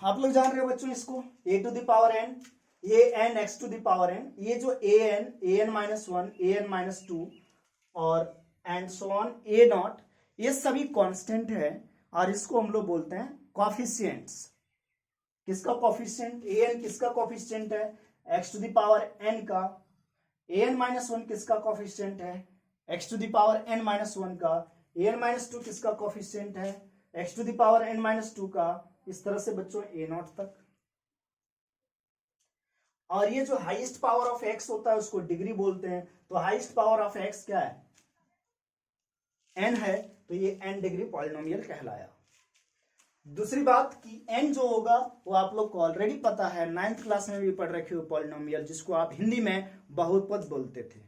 आप लोग जान रहे हो बच्चों इसको, a to the power n, an x to the power n, ये जो an-1, an-2 और एंड सो ऑन a0, ये सभी कांस्टेंट है और इसको हम लोग बोलते हैं कोफिशिएंट्स। किसका कोफिशिएंट? an किसका कोफिशिएंट है? x to the power n का। an-1 किसका कोफिशिएंट है? x to the power n-1 का। an-2 किसका कोफिशिएंट है? x to the power n-2 का। इस तरह से बच्चों a0 तक। और ये जो हाईएस्ट पावर ऑफ x होता है उसको डिग्री बोलते हैं। तो हाईएस्ट पावर ऑफ x क्या है? n है, तो ये n डिग्री पॉलिनोमियल कहलाया। दूसरी बात कि n जो होगा वो आप लोग को ऑलरेडी पता है, 9th क्लास में भी पढ़ रखे हो पॉलिनोमियल, जिसको आप हिंदी में बहुपद बोलते थे।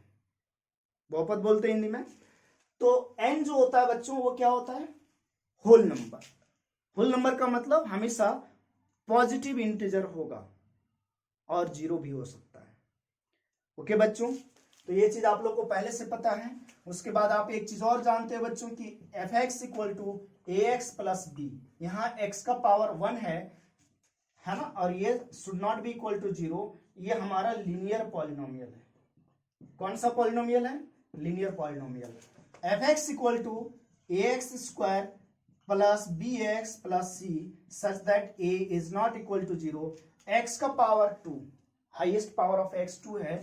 बहुपद बोलते हिंदी में। तो n जो होता है बच्चों वो क्या होता है? Whole number. होल नंबर का मतलब हमेशा पॉजिटिव इंटीजर होगा और 0 भी हो सकता है। ओके बच्चों, तो ये चीज आप लोग को पहले से पता है। उसके बाद आप एक चीज और जानते हैं बच्चों की f(x) = ax + b। यहाँ x का पावर 1 है ना, और ये should not be equal to 0। ये हमारा लीनियर पॉलिनोमियल है। कौन सा पॉलिनोमियल है? Linear polynomial. f(x) = ax² + bx + c such that a is not equal to 0। x का power 2, highest power of x 2 है,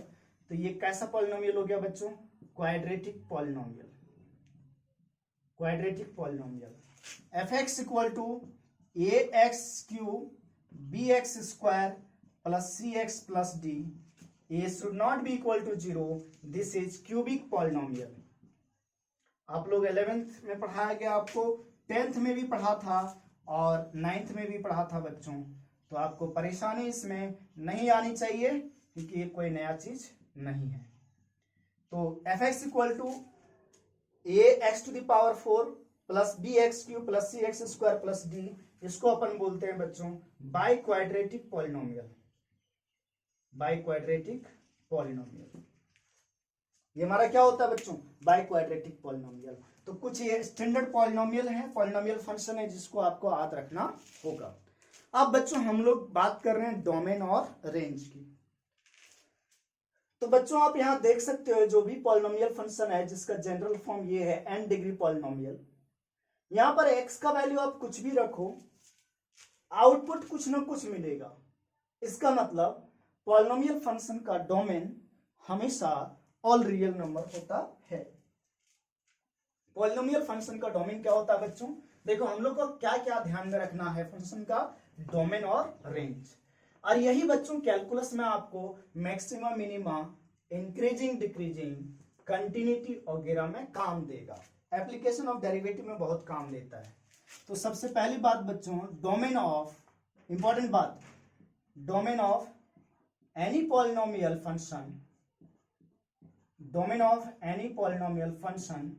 तो ये कैसा पॉलिनोमियल हो गया बच्चों? Quadratic polynomial. Quadratic polynomial. f(x) = ax³ bx² + cx + d। a should not be equal to 0। This is cubic polynomial. आप लोग 11th में पढ़ाया गया, आपको 10th में भी पढ़ा था और 9th में भी पढ़ा था बच्चों। तो आपको परेशानी इसमें नहीं आनी चाहिए क्योंकि ये कोई नया चीज नहीं है। तो f(x) = ax⁴ + bx³ + cx² + d, इसको अपन बोलते हैं बच्चों by quadratic polynomial. By quadratic polynomial, ये हमारा क्या होता है बच्चों? By quadratic polynomial. तो कुछ ये स्टैंडर्ड पॉलिनोमियल है, पॉलिनोमियल फंक्शन है, जिसको आपको याद रखना होगा। अब बच्चों हम लोग बात कर रहे हैं डोमेन और रेंज की। तो बच्चों आप यहां देख सकते हो जो भी पॉलिनोमियल फंक्शन है जिसका जनरल फॉर्म ये है n डिग्री पॉलिनोमियल। यहां पर x का वैल्यू आप कुछ भी रखो, आउटपुट कुछ ना कुछ मिलेगा। इसका मतलब पॉलिनोमियल फंक्शन का डोमेन हमेशा ऑल रियल नंबर होता है। पॉलिनोमियल फंक्शन का डोमेन क्या होता है बच्चों? देखो हम लोग को क्या क्या ध्यान में रखना है फंक्शन का डोमेन और रेंज। और यही बच्चों कैलकुलस में आपको maximum, minima, increasing, decreasing, continuity वगैरह में काम देगा। एप्लीकेशन ऑफ डेरिवेटिव में बहुत काम देता है। तो सबसे पहली बात बच्चों, डोमेन ऑफ, इंपॉर्टेंट बात, domain of any polynomial function, domain of any polynomial function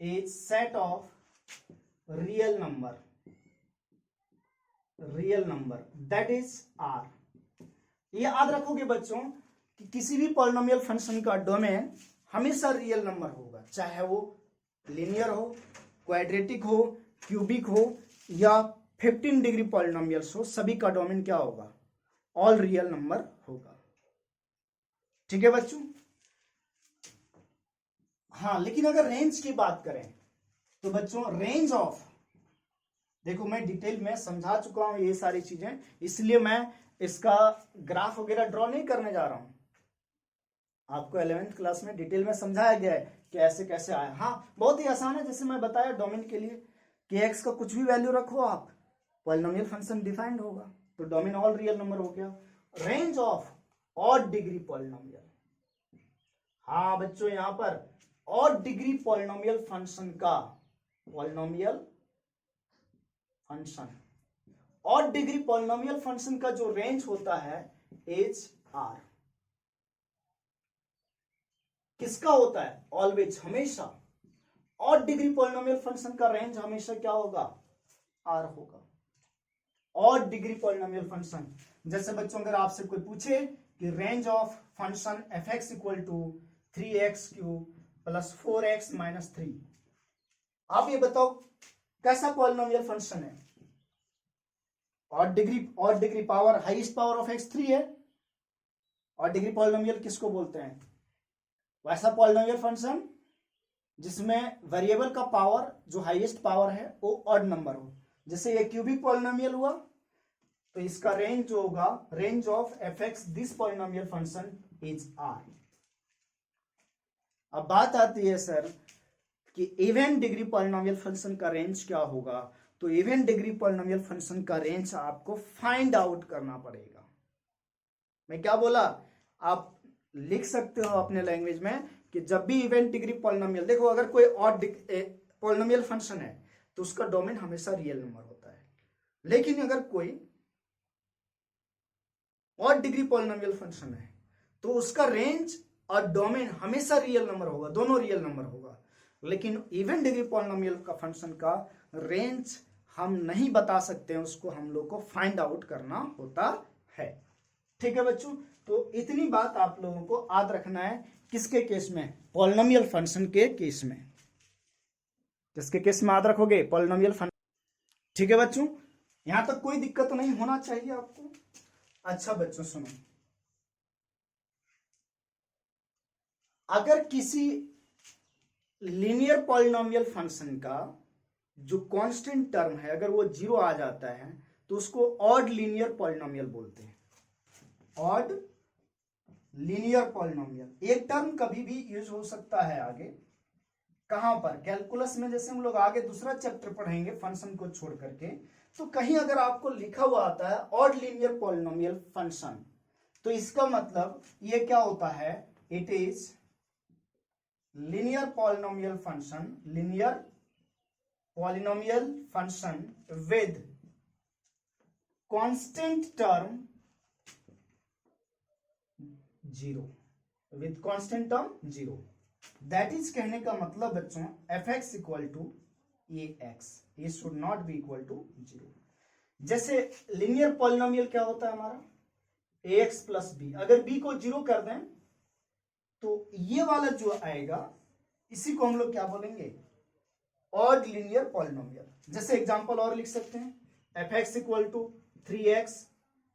is set of real number, real number that is R। ये याद रखोगे बच्चों कि किसी भी पॉलिनोमियल फंक्शन का डोमेन हमेशा रियल नंबर होगा, चाहे वो लीनियर हो, क्वाड्रेटिक हो क्यूबिक हो या 15 डिग्री पॉलिनोमियल्स हो, सभी का डोमेन क्या होगा? ऑल रियल नंबर होगा। ठीक है बच्चों? हाँ, लेकिन अगर रेंज की बात करें तो बच्चों रेंज ऑफ, देखो मैं डिटेल में समझा चुका हूं ये सारी चीजें, इसलिए मैं इसका ग्राफ वगैरह ड्रॉ नहीं करने जा रहा हूं। आपको 11th क्लास में डिटेल में समझाया गया है कि ऐसे कैसे आया। हाँ, बहुत ही आसान है, जैसे मैं बताया डोमेन के लिए कि एक्स का कुछ भी वैल्यू रखो आप, पॉलिनोमियल फंक्शन डिफाइंड होगा, तो डोमेन ऑल रियल नंबर हो गया। Range of odd degree polynomial, हाँ बच्चों यहां पर ऑड डिग्री पॉलिनोमियल फंक्शन का, polynomial function, odd degree polynomial function का जो रेंज होता है एच आर, किसका होता है? ऑलवेज, हमेशा ऑड डिग्री पॉलिनोमियल फंक्शन का रेंज हमेशा क्या होगा? आर होगा। ऑड डिग्री पॉलिनोमियल फंक्शन, जैसे बच्चों अगर आपसे कोई पूछे कि range of function f x equal to 3x³ plus 4x minus 3, आप ये बताओ कैसा पॉलिनोमियल फंक्शन है? Odd degree power, highest power of x 3 है। ऑड डिग्री पॉलिनोमियल किसको बोलते हैं? वैसा पॉलिनोमियल फंक्शन जिसमें वेरिएबल का पावर जो हाईएस्ट पावर है वो ऑड नंबर हो। जैसे ये क्यूबिक पॉलिनोमियल हुआ, तो इसका रेंज जो होगा, range of f x this polynomial function is R. अब बात आती है सर कि इवन डिग्री पॉलिनोमियल फंक्शन का रेंज क्या होगा? तो इवन डिग्री पॉलिनोमियल फंक्शन का रेंज आपको फाइंड आउट करना पड़ेगा। मैं क्या बोला? आप लिख सकते हो अपने लैंग्वेज में कि जब भी इवन डिग्री पॉलिनोमियल, देखो अगर कोई ऑड पॉलिनोमियल फंक्शन है तो उसका डोमेन हमेशा रियल नंबर होता है, लेकिन अगर कोई ऑड डिग्री पॉलिनोमियल फंक्शन है तो उसका रेंज और डोमेन हमेशा रियल नंबर होगा, दोनों रियल नंबर होगा। लेकिन इवन डिग्री पॉलिनोमियल का फंक्शन का रेंज हम नहीं बता सकते हैं, उसको हम लोग को फाइंड आउट करना होता है। ठीक है बच्चों, तो इतनी बात आप लोगों को याद रखना है। किसके केस में? पॉलिनोमियल फंक्शन के केस में। किसके केस में याद रखोगे? Polynomial function. ठीक है बच्चों, यहां तक कोई दिक्कत नहीं होना चाहिए आपको। अच्छा बच्चों सुनो, अगर किसी लीनियर पॉलिनोमियल फंक्शन का जो कांस्टेंट टर्म है अगर वो 0 आ जाता है तो उसको ऑड लीनियर पॉलिनोमियल बोलते हैं। ऑड लीनियर पॉलिनोमियल, एक टर्म कभी भी यूज हो सकता है आगे, कहां पर? कैलकुलस में, जैसे हम लोग आगे दूसरा चैप्टर पढ़ेंगे फंक्शन को छोड़ करके, तो कहीं अगर आपको लिखा हुआ आता है ऑड लीनियर पॉलिनोमियल फंक्शन, तो इसका मतलब ये क्या होता है? It is linear polynomial function, linear polynomial function with constant term 0, with constant term 0। That is कहने का मतलब बच्चों F x equal to A X, ये should not be equal to 0। जैसे लीनियर पॉलिनोमियल क्या होता है हमारा? ए एक्स प्लस बी, अगर बी को 0 कर दें तो ये वाला जो आएगा इसी को हम लोग क्या बोलेंगे? Odd linear polynomial. जैसे एग्जांपल और लिख सकते हैं, f x equal to 3x,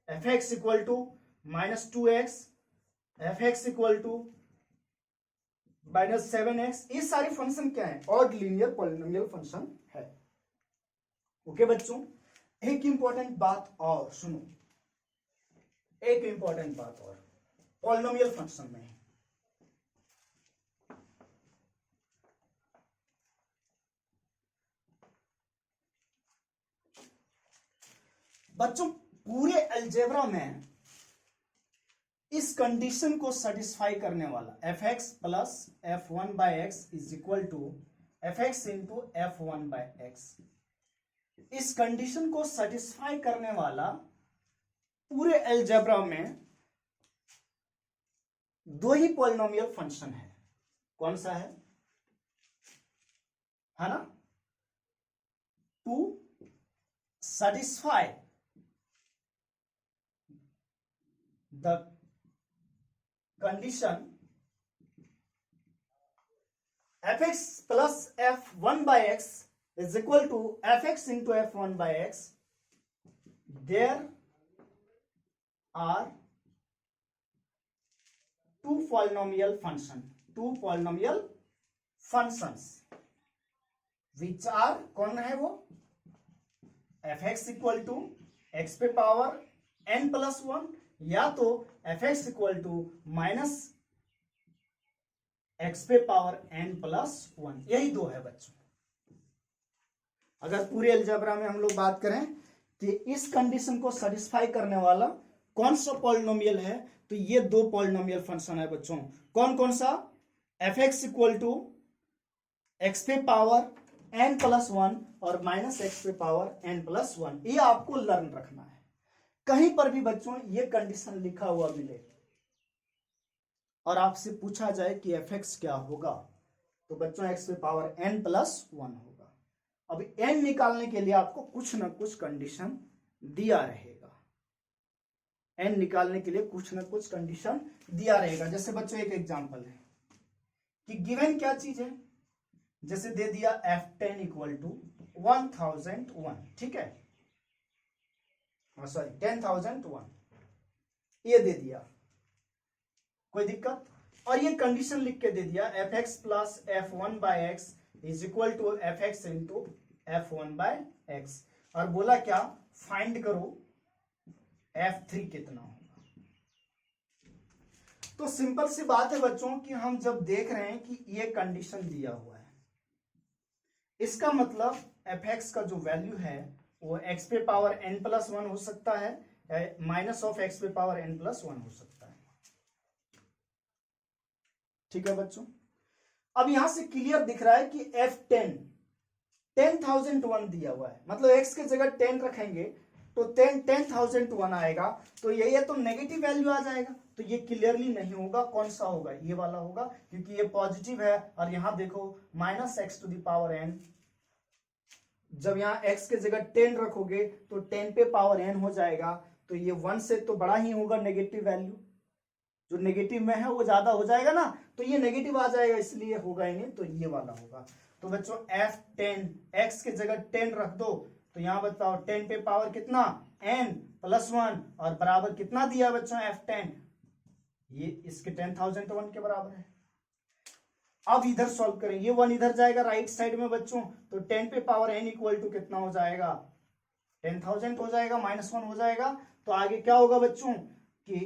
f x equal to minus 2x, f x equal to minus 7x। ये सारे फंक्शन क्या है? ऑड लीनियर पॉलिनोमियल फंक्शन है। ओके बच्चों, एक इंपॉर्टेंट बात और सुनो, एक इंपॉर्टेंट बात और पॉलिनोमियल फंक्शन में बच्चों पूरे अलजेब्रा में इस कंडीशन को सेटिस्फाई करने वाला f x plus f one by x is equal to F x into f one by x, इस कंडीशन को सेटिस्फाई करने वाला पूरे अलजेब्रा में दो ही पॉलिनोमियल फंक्शन है। कौन सा है ना? To satisfy the condition fx plus f1 by x is equal to fx into f1 by x. There are two polynomial functions which are, कौन है वो, fx इक्वल टू x पे पावर n प्लस 1 या तो fx equal to minus x पे power n plus 1, यही दो है बच्चों। अगर पूरे अलजेब्रा में हम लोग बात करें कि इस कंडीशन को सेटिस्फाई करने वाला कौन सा पॉलिनोमियल है, तो ये दो पॉलिनोमियल फंक्शन है बच्चों। कौन कौन सा, fx इक्वल टू x पे पावर n प्लस 1 और माइनस x पे पावर n प्लस 1। ये आपको लर्न रखना है। कहीं पर भी बच्चों ये कंडीशन लिखा हुआ मिले और आपसे पूछा जाए कि fx क्या होगा, तो बच्चों x पे पावर n प्लस 1 होगा। अब n निकालने के लिए आपको कुछ ना कुछ कंडीशन दिया रहेगा, n निकालने के लिए कुछ ना कुछ कंडीशन दिया रहेगा। जैसे बच्चों एक एग्जांपल है कि गिवन क्या चीज है, जैसे दे दिया f10 इक्वल टू 1001, ठीक है, सॉरी 10,001, ये दे दिया, कोई दिक्कत। और ये कंडीशन लिख के दे दिया fx plus f1 by x is equal to fx into f1 by x, और बोला क्या, फाइंड करो f3 कितना होगा। तो सिंपल सी बात है बच्चों कि हम जब देख रहे हैं कि ये कंडीशन दिया हुआ है, इसका मतलब fx का जो वैल्यू है वो x पे पावर n प्लस 1 हो सकता है, माइनस ऑफ x पे पावर n प्लस 1 हो सकता है, ठीक है बच्चों। अब यहां से क्लियर दिख रहा है कि f10 10,001 दिया हुआ है, मतलब x की जगह 10 रखेंगे तो 10,001 आएगा, तो ये तो नेगेटिव वैल्यू आ जाएगा, तो ये क्लियरली नहीं होगा। कौन सा होगा, ये वाला होगा, क्योंकि ये पॉजिटिव है। और यहां देखो minus x to the power n, जब यहाँ x की जगह 10 रखोगे तो 10 पे पावर n हो जाएगा, तो ये 1 से तो बड़ा ही होगा नेगेटिव वैल्यू, जो नेगेटिव में है वो ज्यादा हो जाएगा ना, तो ये नेगेटिव आ जाएगा, इसलिए होगा ही नहीं, तो ये वाला होगा। तो बच्चों f10 x की जगह 10 रख दो, तो यहां बताओ 10 पे पावर कितना, n प्लस 1, और बराबर कितना दिया बच्चों f10, ये इसके 10,001 के बराबर है। अब इधर सॉल्व करें, ये 1 इधर जाएगा राइट साइड में बच्चों, तो 10 पे पावर n इक्वल टू कितना हो जाएगा, 10,000 हो जाएगा, माइनस 1 हो जाएगा। तो आगे क्या होगा बच्चों कि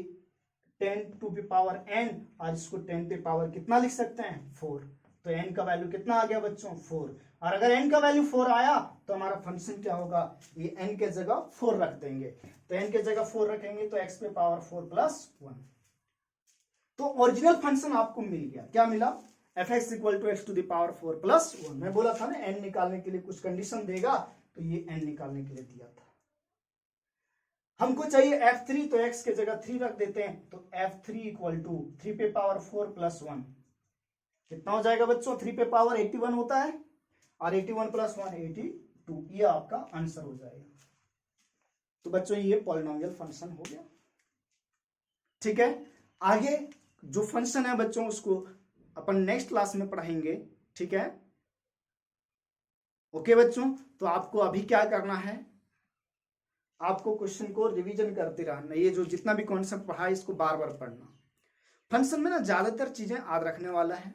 10 टू पे पावर n, और इसको 10 पे पावर कितना लिख सकते हैं, 4, तो n का वैल्यू कितना आ गया बच्चों, 4। और अगर n का वैल्यू 4 आया तो हमारा फंक्शन क्या होगा, ये n के जगह 4 रख देंगे, तो n के जगह 4 रखेंगे तो x पे पावर 4 प्लस 1। तो ओरिजिनल फंक्शन आपको मिल गया, क्या मिला, fx equal to x to the power 4 plus 1। मैं बोला था ना n निकालने के लिए कुछ कंडीशन देगा, तो ये n निकालने के लिए दिया था। हमको चाहिए f3, तो x के जगह 3 रख देते हैं, तो f3 इक्वल टू 3 पे पावर 4 प्लस 1 कितना हो जाएगा बच्चों, 3 पे पावर 81 होता है, और 81 प्लस 1 82, ये आपका आंसर हो जाएगा। तो बच्चों ये पॉलिनोमियल फंक्शन हो गया, ठीक है। आगे जो फंक्शन है बच्चों उसको अपन नेक्स्ट क्लास में पढ़ाएंगे, ठीक है, ओके बच्चों। तो आपको अभी क्या करना है, आपको क्वेश्चन को रिवीजन करते रहना, ये जो जितना भी कॉन्सेप्ट पढ़ा है इसको बार बार पढ़ना। फंक्शन में ना ज्यादातर चीजें याद रखने वाला है,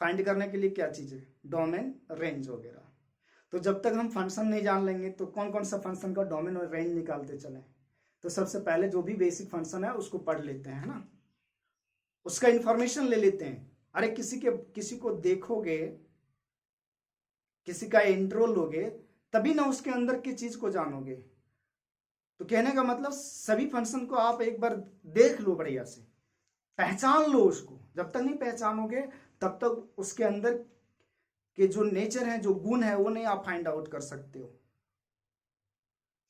फाइंड करने के लिए क्या चीजें, डोमेन, रेंज वगैरह। तो जब तक हम फंक्शन नहीं जान लेंगे तो कौन कौन सा फंक्शन का डोमेन और रेंज निकालते चले, तो सबसे पहले जो भी बेसिक फंक्शन है उसको पढ़ लेते हैं, है ना, उसका इंफॉर्मेशन ले लेते हैं। अरे किसी को देखोगे, किसी का इंट्रो लोगे, तभी ना उसके अंदर की चीज को जानोगे। तो कहने का मतलब सभी फंक्शन को आप एक बार देख लो, बढ़िया से पहचान लो उसको। जब तक नहीं पहचानोगे तब तक उसके अंदर के जो नेचर है, जो गुण है, वो नहीं आप फाइंड आउट कर सकते हो।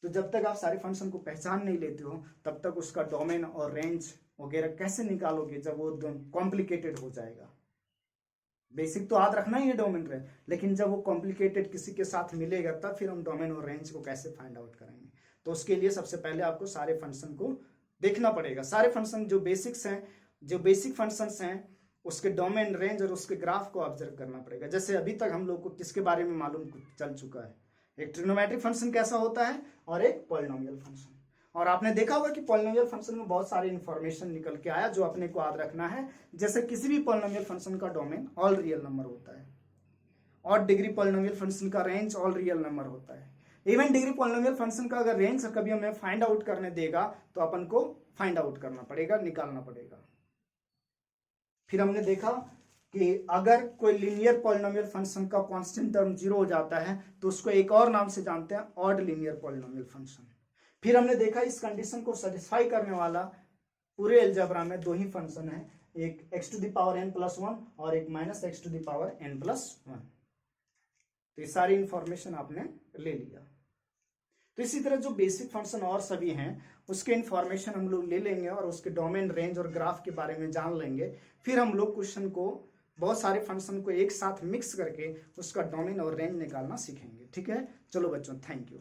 तो जब तक आप सारे फंक्शन को पहचान नहीं लेते हो तब तक उसका डोमेन और रेंज वगैरह कैसे निकालोगे, जब वो कॉम्प्लिकेटेड हो जाएगा। बेसिक तो याद रखना ही है डोमेन रेंज, लेकिन जब वो कॉम्प्लिकेटेड किसी के साथ मिलेगा तब फिर हम डोमेन और रेंज को कैसे फाइंड आउट करेंगे। तो उसके लिए सबसे पहले आपको सारे फंक्शन को देखना पड़ेगा। सारे फंक्शन जो बेसिक फंक्शंस हैं उसके डोमेन, रेंज और उसके ग्राफ को ऑब्जर्व करना पड़ेगा। जैसे अभी तक हम लोग को किसके बारे में मालूम चल चुका है, एक ट्रिग्नोमेट्रिक फंक्शन कैसा होता है और एक पॉलिनोमियल फंक्शन। और आपने देखा होगा कि पॉलिनोमियल फंक्शन में बहुत सारी इंफॉर्मेशन निकल के आया जो अपने को याद रखना है। जैसे किसी भी पॉलिनोमियल फंक्शन का डोमेन ऑल रियल नंबर होता है, ऑड डिग्री पॉलिनोमियल फंक्शन का रेंज ऑल रियल नंबर होता है। इवन डिग्री पॉलिनोमियल फंक्शन का अगर रेंज कभी हमें फाइंड आउट करने देगा तो अपन को फाइंड आउट करना पड़ेगा, निकालना पड़ेगा। फिर हमने देखा कि अगर कोई लीनियर पॉलिनोमियल फंक्शन का कांस्टेंट टर्म 0 हो जाता है तो उसको एक और नाम से जानते हैं, ऑड लीनियर पॉलिनोमियल फंक्शन। फिर हमने देखा इस कंडीशन को सेटिस्फाई करने वाला पूरे अलजेब्रा में 2 ही फंक्शन है, एक x⁻n+1 और एक -x⁻n+1। तो ये सारी इंफॉर्मेशन आपने ले लिया। तो इसी तरह जो बेसिक फंक्शन और सभी हैं उसके इंफॉर्मेशन हम लोग ले लेंगे और उसके डोमेन, रेंज और ग्राफ के बारे में जान लेंगे। फिर हम लोग क्वेश्चन को, बहुत सारे फंक्शन को एक साथ मिक्स करके उसका डोमेन और रेंज निकालना सीखेंगे। ठीक है, चलो बच्चों, थैंक यू।